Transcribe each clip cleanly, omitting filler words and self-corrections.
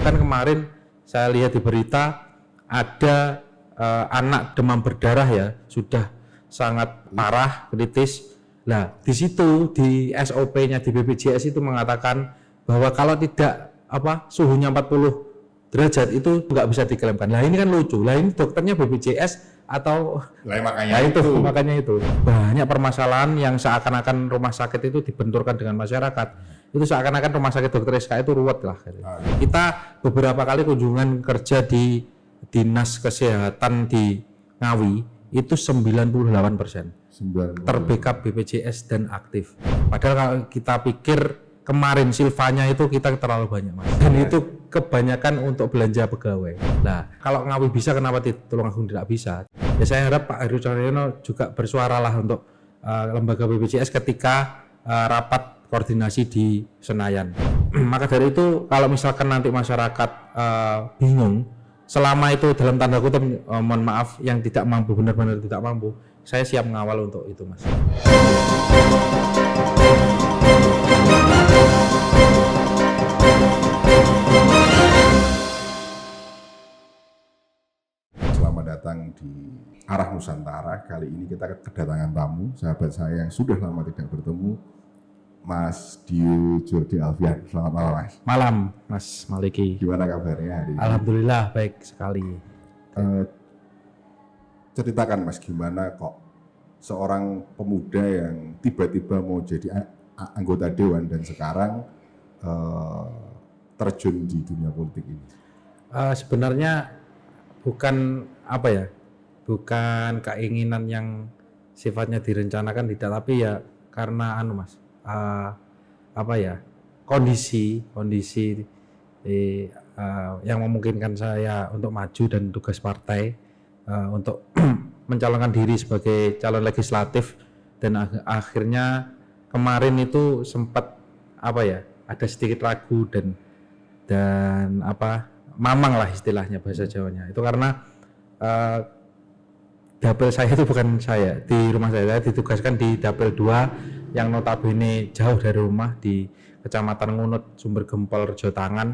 bahkan kemarin saya lihat di berita ada anak demam berdarah ya, sudah sangat parah, kritis. Nah, di situ di SOP-nya di BPJS itu mengatakan bahwa kalau tidak suhunya 40 derajat itu nggak bisa diklaimkan. Nah, ini kan lucu. Lah ini dokternya BPJS atau makanya itu banyak permasalahan yang seakan-akan rumah sakit itu dibenturkan dengan masyarakat. Itu seakan-akan rumah sakit Dr. SK itu ruwet lah. Kita beberapa kali kunjungan kerja di Dinas Kesehatan di Ngawi itu 98% terbackup BPJS dan aktif. Padahal kalau kita pikir kemarin silvanya itu kita terlalu banyak Mas. Dan itu kebanyakan untuk belanja pegawai. Nah, kalau Ngawi bisa kenapa di Tulungagung tidak bisa? Ya saya harap Pak Heru Cahyono juga bersuara lah untuk lembaga BPJS ketika rapat koordinasi di Senayan. Maka dari itu kalau misalkan nanti masyarakat bingung, selama itu dalam tanda kutip mohon maaf yang tidak mampu, benar-benar tidak mampu, saya siap mengawal untuk itu Mas. Selamat datang di Arah Nusantara. Kali ini kita kedatangan tamu, sahabat saya yang sudah lama tidak bertemu, Mas Dio Jordi Alfian. Selamat malam Mas. Malam Mas Maliki. Gimana kabarnya hari ini? Alhamdulillah baik sekali. Ceritakan Mas, gimana kok seorang pemuda yang tiba-tiba mau jadi anggota Dewan dan sekarang terjun di dunia politik ini? Sebenarnya bukan bukan keinginan yang sifatnya direncanakan tidak, tapi ya karena Mas, kondisi yang memungkinkan saya untuk maju dan tugas partai untuk mencalonkan diri sebagai calon legislatif, dan akhirnya kemarin itu sempat ada sedikit ragu dan mamang lah istilahnya bahasa Jawanya itu, karena dapil saya itu bukan saya di rumah saya ditugaskan di dapil 2 yang notabene jauh dari rumah di Kecamatan Ngunut, Sumber Gempol, Rejo Tangan.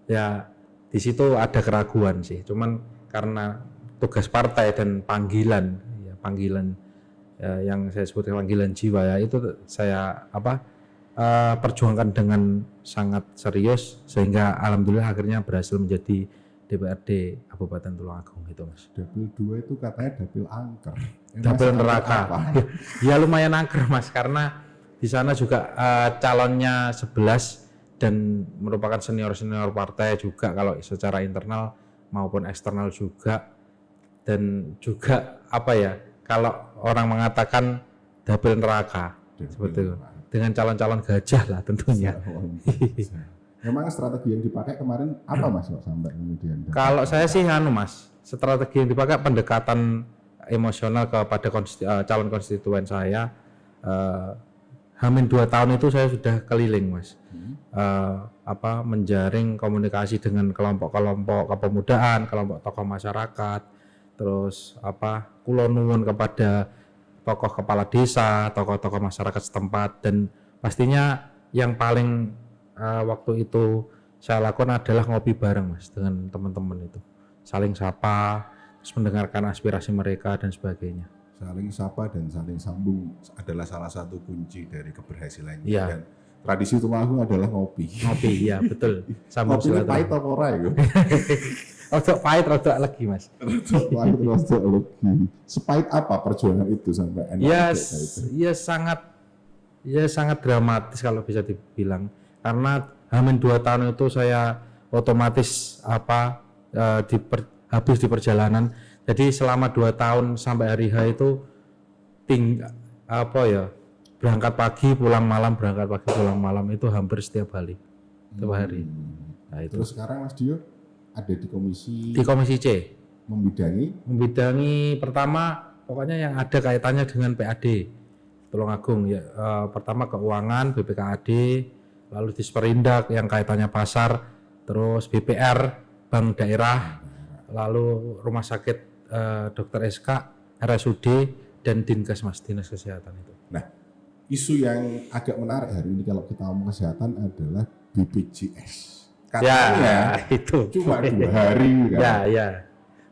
Ya di situ ada keraguan sih, cuman karena tugas partai dan panggilan yang saya sebut panggilan jiwa ya, itu saya perjuangkan dengan sangat serius sehingga alhamdulillah akhirnya berhasil menjadi DPRD Kabupaten Tulungagung itu Mas. Dapil 2 itu katanya dapil angker. Dapil neraka. Ya lumayan angker Mas, karena di sana juga calonnya 11 dan merupakan senior partai juga kalau secara internal maupun eksternal juga. Dan juga kalau orang mengatakan dapil neraka seperti itu, dengan calon-calon gajah lah tentunya. Memang strategi yang dipakai kemarin apa Mas sampai kemudian? Kalau saya sih Mas, strategi yang dipakai pendekatan emosional kepada calon konstituen saya. Hamin 2 tahun itu saya sudah keliling Mas, menjaring komunikasi dengan kelompok-kelompok kepemudaan, kelompok tokoh masyarakat, terus kula nuwun kepada tokoh kepala desa, tokoh-tokoh masyarakat setempat, dan pastinya yang paling waktu itu saya lakukan adalah ngopi bareng Mas dengan teman-teman itu, saling sapa, terus mendengarkan aspirasi mereka dan sebagainya. Saling sapa dan saling sambung adalah salah satu kunci dari keberhasilannya. Ya. Dan tradisi Tulungagung adalah ngopi. Ngopi, ya betul. Sambung Ngopi pahit apa ora ya? Rodok pahit, rodok legi Mas. Rodok pahit, rodok legi. Sepahit apa perjuangan itu sampai enak? Ya sangat dramatis kalau bisa dibilang. Karena hamin 2 tahun itu saya otomatis habis di perjalanan. Jadi selama 2 tahun sampai hari H itu berangkat pagi pulang malam, itu hampir setiap hari. Setiap hari. Nah, itu. Terus sekarang Mas Dio ada di komisi C. Membidangi pertama pokoknya yang ada kaitannya dengan PAD Tulungagung ya, pertama keuangan, BPKAD, lalu Disperindak yang kaitannya pasar, terus BPR, Bank Daerah, lalu Rumah Sakit Dr. SK, RSUD, dan Dinkes Mas, Dinas Kesehatan itu. Nah, isu yang agak menarik hari ini kalau kita ngomong kesehatan adalah BPJS. katanya itu cuma 2 hari kan. ya.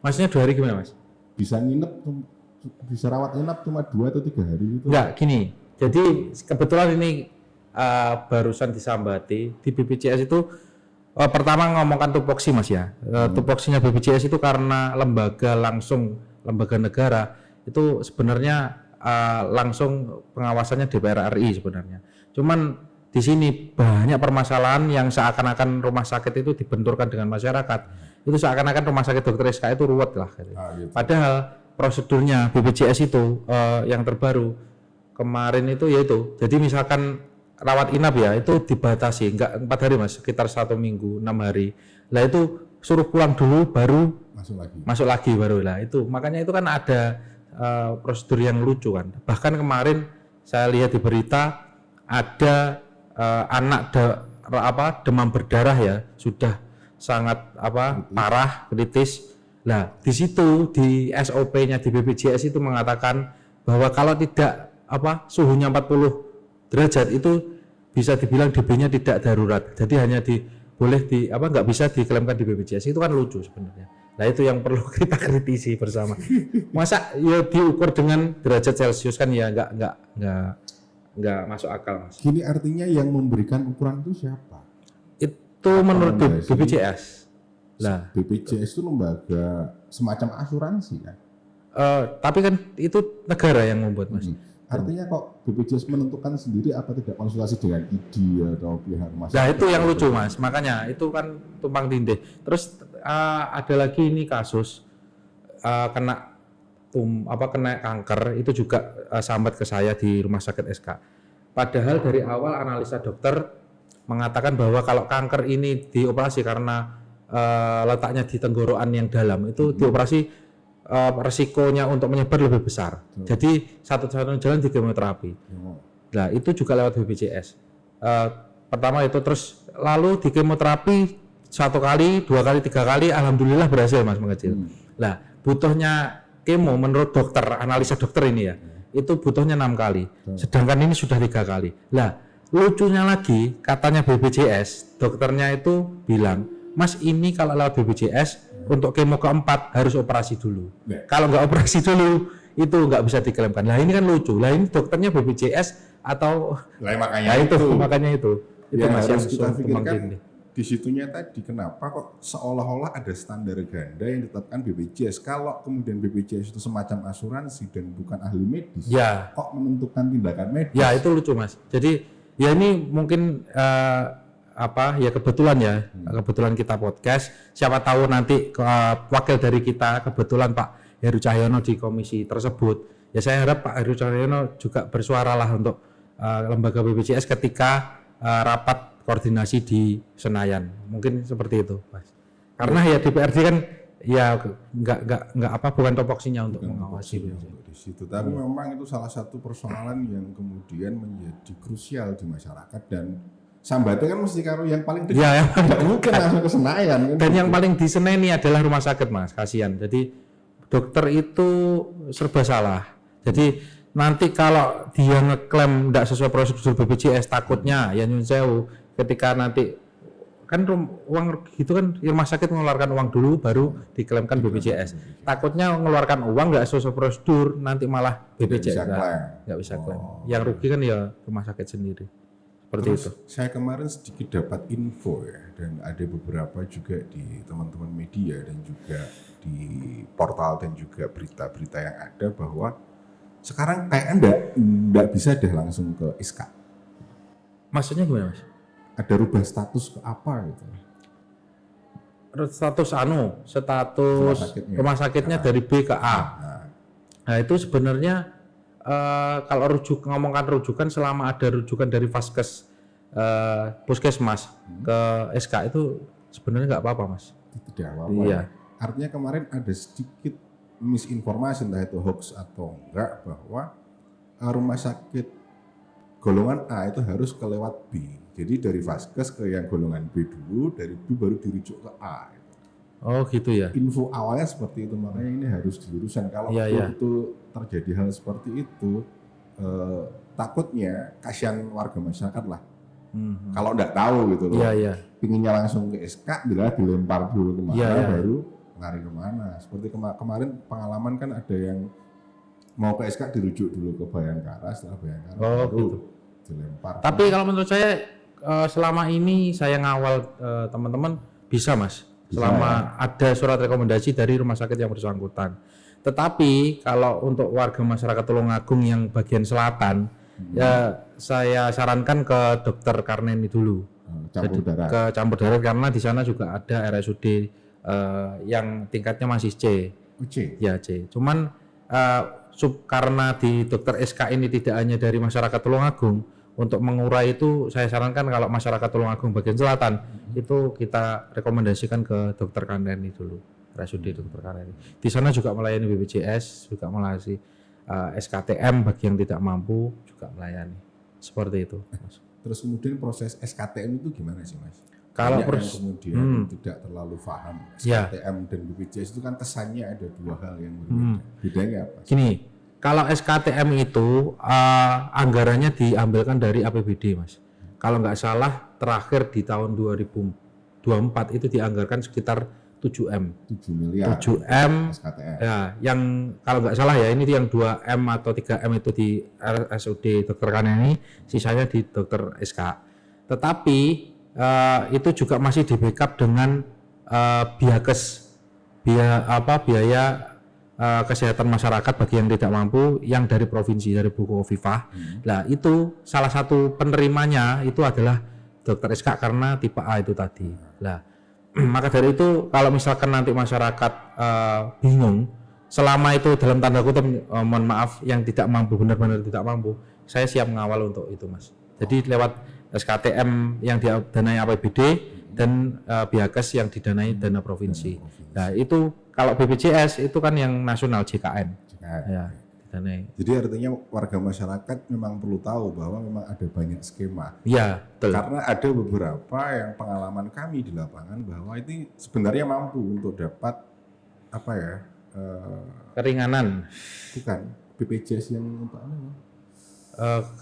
Maksudnya 2 hari gimana mas? Bisa nginep, bisa rawat inap cuma 2 atau 3 hari itu. Enggak, gini. Jadi kebetulan ini barusan disambati di BPJS itu pertama ngomongkan tupoksi mas ya. Tupoksinya BPJS itu karena lembaga negara itu sebenarnya langsung pengawasannya DPR RI sebenarnya. Cuman di sini banyak permasalahan yang seakan-akan rumah sakit itu dibenturkan dengan masyarakat. Itu seakan-akan rumah sakit Dr. SK itu ruwet lah. Gitu. Gitu. Padahal prosedurnya BPJS itu yang terbaru kemarin itu yaitu, jadi misalkan rawat inap ya itu dibatasi, enggak 4 hari mas, sekitar 1 minggu 6 hari. Lah itu suruh pulang dulu baru masuk lagi baru lah itu. Makanya itu kan ada prosedur yang lucu kan. Bahkan kemarin saya lihat di berita ada anak demam berdarah ya, sudah sangat parah, kritis. Nah, di situ di SOP-nya di BPJS itu mengatakan bahwa kalau tidak suhunya 40 derajat itu bisa dibilang DB-nya tidak darurat. Jadi hanya nggak bisa diklaimkan di BPJS. Itu kan lucu sebenarnya. Nah, itu yang perlu kita kritisi bersama. Masa ya diukur dengan derajat Celcius kan ya nggak masuk akal mas. Gini artinya yang memberikan ukuran itu siapa? Itu menurut BPJS. Nah, BPJS itu lembaga semacam asuransi kan? Tapi kan itu negara yang membuat mas. Artinya kok BPJS menentukan sendiri apa tidak konsultasi dengan ID atau pihak masyarakat? Nah itu yang lucu mas, makanya itu kan tumpang tindih. Terus ada lagi ini kasus kena kanker itu juga sambat ke saya di rumah sakit SK. Padahal dari awal analisa dokter mengatakan bahwa kalau kanker ini dioperasi karena letaknya di tenggorokan yang dalam itu dioperasi resikonya untuk menyebar lebih besar. Jadi satu-satunya jalan di kemoterapi. Nah itu juga lewat BPJS. Pertama itu terus lalu di kemoterapi 1 kali, 2 kali, 3 kali, alhamdulillah berhasil mas mengecil. Nah butuhnya kemo menurut dokter, analisa dokter ini ya, itu butuhnya 6 kali. Sedangkan ini sudah 3 kali. Nah lucunya lagi katanya BPJS, dokternya itu bilang, mas ini kalau lewat BPJS untuk kemo keempat harus operasi dulu. Kalau nggak operasi dulu itu nggak bisa diklaimkan. Nah ini kan lucu. Lah ini dokternya BPJS atau makanya itu ya, mas yang kita pikirkan di situnya tadi kenapa kok seolah-olah ada standar ganda yang ditetapkan BPJS. Kalau kemudian BPJS itu semacam asuransi dan bukan ahli medis, kok menentukan tindakan medis? Ya itu lucu mas. Jadi ya ini mungkin kebetulan kita podcast, siapa tahu nanti wakil dari kita kebetulan Pak Heru Cahyono di komisi tersebut, ya saya harap Pak Heru Cahyono juga bersuara lah untuk lembaga BPJS ketika rapat koordinasi di Senayan, mungkin seperti itu Mas. Karena ya DPRD kan ya bukan topoksinya untuk mengawasi di situ, tapi memang itu salah satu persoalan yang kemudian menjadi krusial di masyarakat dan sambatnya kan mesti karo yang paling dekat. Ya, tidak mungkin langsung ke Senayan. Dan yang paling diseneni adalah rumah sakit mas, kasihan. Jadi dokter itu serba salah. Jadi nanti kalau dia ngeklaim tidak sesuai prosedur BPJS, takutnya ya nyun sewu ketika nanti kan uang gitu kan rumah sakit mengeluarkan uang dulu baru diklaimkan BPJS. Takutnya mengeluarkan uang nggak sesuai prosedur nanti malah BPJS nggak bisa klaim. Yang rugi kan ya rumah sakit sendiri. Terus saya kemarin sedikit dapat info ya, dan ada beberapa juga di teman-teman media dan juga di portal dan juga berita-berita yang ada bahwa sekarang kayak enggak bisa deh langsung ke SK. Maksudnya gimana mas? Ada rubah status ke apa gitu? Status rumah sakitnya dari B ke A. Nah itu sebenarnya kalau ngomongkan rujukan, selama ada rujukan dari Vaskes Puskesmas ke SK itu sebenarnya nggak apa-apa mas. Tidak apa-apa. Iya. Artinya kemarin ada sedikit misinformasi, entah itu hoax atau enggak, bahwa rumah sakit golongan A itu harus kelewat B. Jadi dari Vaskes ke yang golongan B dulu, dari B baru dirujuk ke A. Oh gitu ya. Info awalnya seperti itu, makanya ini harus diluruskan. Kalau itu terjadi hal seperti itu, takutnya kasihan warga masyarakat lah. Kalau nggak tahu gitu loh. pinginnya langsung ke SK, bila dilempar dulu kemana, Iya, iya. baru lari kemana. Seperti kemarin pengalaman kan ada yang mau ke SK dirujuk dulu ke Bayangkara, setelah Bayangkara baru gitu. dilempar. Tapi kalau menurut saya selama ini saya ngawal teman-teman bisa Mas. Selama ada surat rekomendasi dari rumah sakit yang bersangkutan. Tetapi kalau untuk warga masyarakat Tulungagung yang bagian selatan, ya saya sarankan ke dokter Karneni dulu. Campur darah. Ke campur darah karena di sana juga ada RSUD yang tingkatnya masih C. C. Ya C. Cuman karena di dokter SK ini tidak hanya dari masyarakat Tulungagung, untuk mengurai itu saya sarankan kalau masyarakat Tulungagung bagian selatan itu kita rekomendasikan ke dokter Karneni dulu. RSUD dokter Karneni. Di sana juga melayani BPJS, juga melayani SKTM bagi yang tidak mampu juga melayani. Seperti itu, Mas. Terus kemudian proses SKTM itu gimana sih, Mas? Kalau yang kemudian tidak terlalu paham SKTM dan BPJS itu kan kesannya ada dua hal yang berbeda. Bedanya apa? Gini, kalau SKTM itu anggarannya diambilkan dari APBD, Mas. Kalau nggak salah terakhir di tahun 2024 itu dianggarkan sekitar 7M. 7 miliar. 7M. SKTM. Ya, yang kalau nggak salah ya ini yang 2M atau 3M itu di RSUD Dr. Karneni, sisanya di Dr. SK. Tetapi itu juga masih di backup dengan biakes, biaya kesehatan masyarakat bagi yang tidak mampu yang dari provinsi, dari Buku Hovifah. Nah itu salah satu penerimanya itu adalah Dr. SK karena tipe A itu tadi. Nah maka dari itu kalau misalkan nanti masyarakat bingung selama itu dalam tanda kutip mohon maaf yang tidak mampu, benar-benar tidak mampu, saya siap mengawal untuk itu, Mas. Jadi lewat SKTM yang didanai APBD dan biakes yang didanai dana provinsi. Nah itu kalau BPJS itu kan yang nasional JKN. Ya, didanai. Jadi artinya warga masyarakat memang perlu tahu bahwa memang ada banyak skema. Iya, betul. Karena ada beberapa yang pengalaman kami di lapangan bahwa ini sebenarnya mampu untuk dapat apa ya? Keringanan. Bukan BPJS yang untuk apa?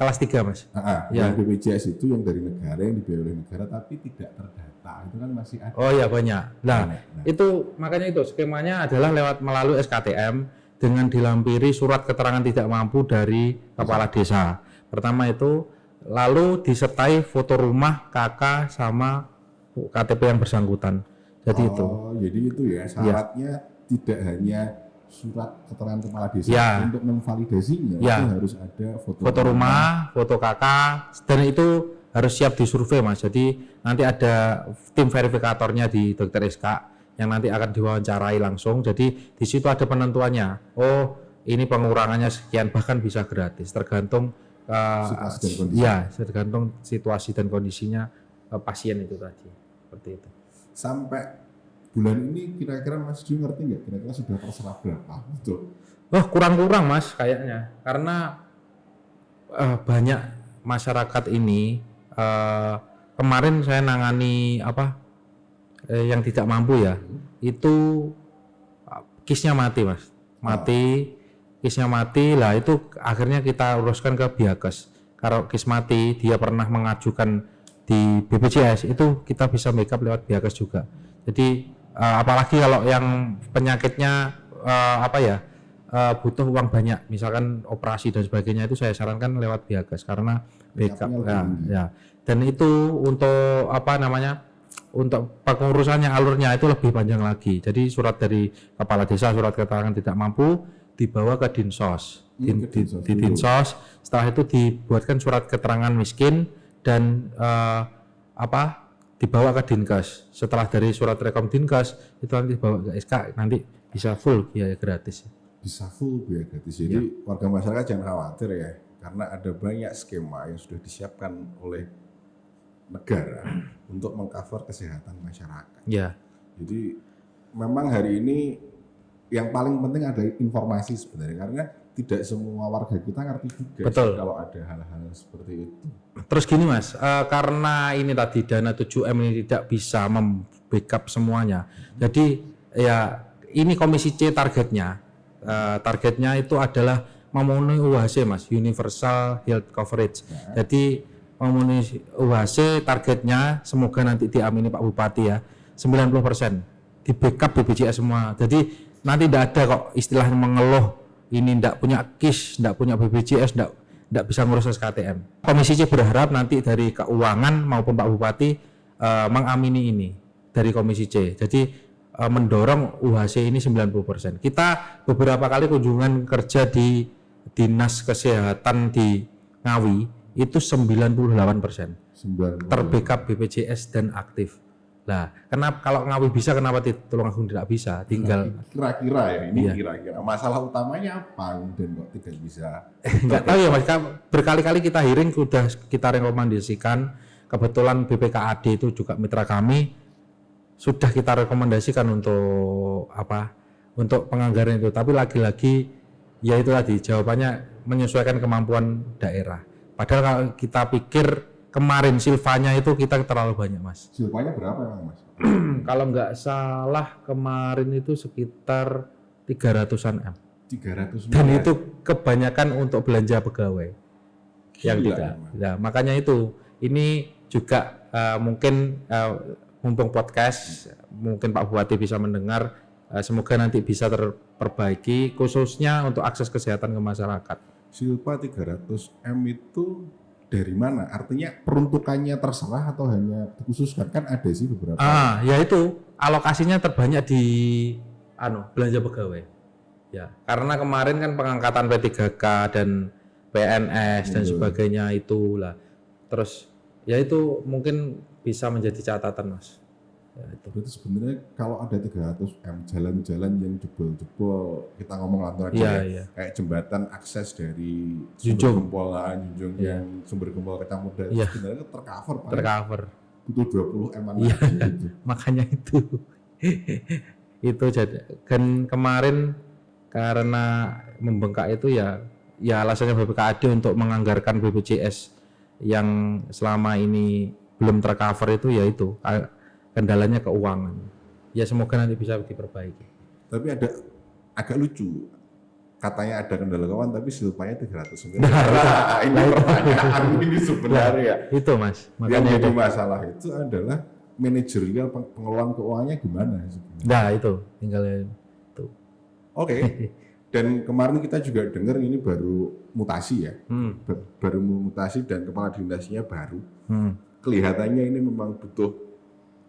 Kelas 3, Mas. Ya. Yang BPJS itu yang dari negara, yang dibiayai oleh negara tapi tidak terdata, itu kan masih ada. Oh ya banyak. Nah, itu makanya itu skemanya adalah melalui SKTM dengan dilampiri surat keterangan tidak mampu dari kepala desa. Pertama itu, lalu disertai foto rumah, KK sama KTP yang bersangkutan. Jadi itu. Jadi itu ya syaratnya tidak hanya surat keterangan kepala desa untuk memvalidasinya itu harus ada foto rumah, foto KK, dan itu harus siap disurvei, Mas. Jadi nanti ada tim verifikatornya di Dr. SK yang nanti akan diwawancarai langsung. Jadi di situ ada penentuannya. Oh, ini pengurangannya sekian, bahkan bisa gratis tergantung situasi dan kondisi. Ya, tergantung situasi dan kondisinya pasien itu tadi. Seperti itu. Sampai bulan ini kira-kira Mas Ju ngerti nggak? Kira-kira sudah terserap berapa? Betul. Wah, kurang-kurang, Mas, kayaknya. Karena banyak masyarakat ini kemarin saya nangani yang tidak mampu ya. Itu kisnya mati, Mas. Kisnya mati lah, itu akhirnya kita uruskan ke biakes. Kalau kis mati dia pernah mengajukan di BPJS itu kita bisa backup lewat biakes juga. Jadi apalagi kalau yang penyakitnya butuh uang banyak, misalkan operasi dan sebagainya, itu saya sarankan lewat biakes karena backup ya. Dan itu untuk untuk pengurusannya, alurnya itu lebih panjang lagi. Jadi surat dari kepala desa, surat keterangan tidak mampu dibawa ke Dinsos. Di Dinsos, setelah itu dibuatkan surat keterangan miskin dan dibawa ke Dinkes. Setelah dari surat rekom Dinkes itu nanti dibawa ke SK, nanti bisa full biaya gratis. Bisa full biaya gratis. Jadi warga masyarakat jangan khawatir ya, karena ada banyak skema yang sudah disiapkan oleh negara untuk mengcover kesehatan masyarakat. Ya. Jadi memang hari ini yang paling penting ada informasi sebenarnya, karena tidak semua warga kita ngerti juga kalau ada hal-hal seperti itu. Terus gini, Mas, karena ini tadi dana 7M ini tidak bisa membackup semuanya. Jadi ya ini Komisi C targetnya itu adalah memenuhi UHC, Mas, Universal Health Coverage. Jadi memenuhi UHC targetnya, semoga nanti diamini Pak Bupati ya, 90% di backup BPJS semua. Jadi nanti tidak ada kok istilah mengeluh ini tidak punya KIS, tidak punya BPJS, tidak bisa ngurus SKTM. Komisi C berharap nanti dari keuangan maupun Pak Bupati mengamini ini dari Komisi C. Jadi mendorong UHC ini 90%. Kita beberapa kali kunjungan kerja di Dinas Kesehatan di Ngawi itu 98% terbackup BPJS dan aktif. Nah, kenapa kalau Ngawi bisa, kenapa Tulungagung tidak bisa? Tinggal kira-kira ya, ini Iya. kira-kira masalah utamanya apa dan kok tidak bisa? nggak tahu ya Mas. Berkali-kali kita hearing sudah kita rekomendasikan. Kebetulan BPKAD itu juga mitra kami, sudah kita rekomendasikan untuk apa? Untuk penganggaran itu. Tapi lagi-lagi ya itu tadi jawabannya menyesuaikan kemampuan daerah. Padahal kalau kita pikir kemarin silvanya itu kita terlalu banyak Mas. Silvanya berapa emang Mas? Kalau nggak salah kemarin itu sekitar 300-an M. 300 Dan miliar. itu kebanyakan untuk belanja pegawai yang Gila, tidak. emang. Nah, makanya itu ini juga mungkin mumpung podcast mungkin Pak Bupati bisa mendengar, semoga nanti bisa terperbaiki khususnya untuk akses kesehatan ke masyarakat. Silpa 300 M itu dari mana? Artinya peruntukannya terserah atau hanya dikhususkan? Kan ada sih beberapa. Ya itu alokasinya terbanyak di belanja pegawai. Ya, karena kemarin kan pengangkatan P3K dan PNS dan sebagainya itulah. Terus ya itu mungkin bisa menjadi catatan Mas. Ya, itu. Berarti sebenarnya kalau ada 300 M jalan-jalan yang jebol-jebol, kita ngomong lantur aja Iya, ya, iya. kayak jembatan akses dari Junjung. Junjung Iya. yang sumber gempol Kecamatan Muda Iya. sebenarnya tercover Pak. Tercover. Butuh 20 M Iya. gitu. Makanya itu. Itu jadi kan kemarin karena membengkak itu ya alasannya BPKAD untuk menganggarkan BPJS yang selama ini belum tercover itu ya itu kendalanya keuangan. Ya semoga nanti bisa diperbaiki. Tapi ada agak lucu. Katanya ada kendala keuangan tapi silpanya 300 miliar. Nah, Ini pertanyaan ini sebenarnya. Itu Mas. Yang Makanya jadi itu. masalah itu adalah manajerial pengelolaan keuangannya gimana sebenarnya. Nah itu tinggal itu. Oke. Dan kemarin kita juga dengar ini baru mutasi ya. Baru mutasi dan kepala dinasnya baru. Kelihatannya ini memang butuh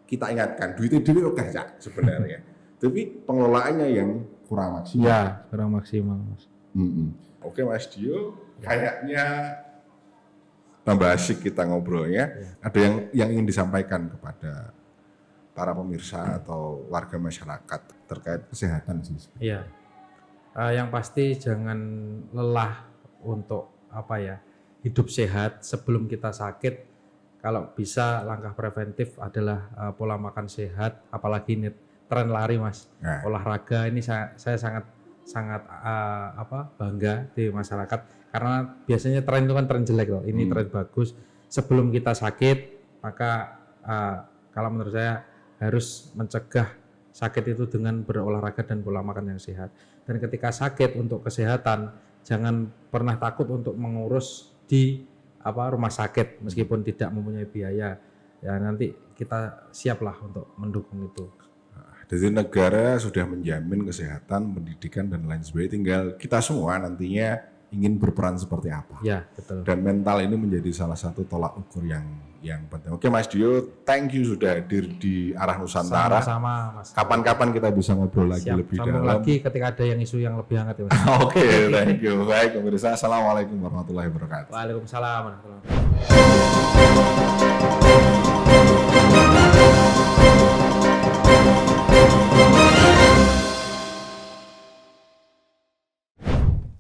kita ingatkan. Duitnya dulu oke Cak sebenarnya. Tapi pengelolaannya yang kurang maksimal. Ya kurang maksimal Mas. Oke Mas Dio, kayaknya tambah asik kita ngobrolnya. Ada yang ingin disampaikan kepada para pemirsa atau warga masyarakat terkait kesehatan sih. Iya. Yang pasti jangan lelah untuk hidup sehat sebelum kita sakit. Kalau bisa langkah preventif adalah pola makan sehat, apalagi ini tren lari Mas. Nah. Olahraga ini saya sangat bangga di masyarakat karena biasanya tren itu kan tren jelek loh. Ini tren bagus. Sebelum kita sakit, maka kalau menurut saya harus mencegah sakit itu dengan berolahraga dan pola makan yang sehat. Dan ketika sakit untuk kesehatan, jangan pernah takut untuk mengurus di rumah sakit meskipun tidak mempunyai biaya. Ya nanti kita siaplah untuk mendukung itu. Jadi negara sudah menjamin kesehatan, pendidikan dan lain sebagainya. Tinggal kita semua nantinya ingin berperan seperti apa. Ya betul. Dan mental ini menjadi salah satu tolak ukur yang penting. Oke Mas Dio, thank you sudah hadir di Arah Nusantara. Sama-sama Mas. Kapan-kapan kita bisa ngobrol lagi Siap. lebih Sambung dalam. lagi ketika ada yang isu yang lebih hangat ya Mas. Oke, thank you. Baik pemirsa, assalamualaikum warahmatullahi wabarakatuh. Waalaikumsalam warahmatullahi wabarakatuh.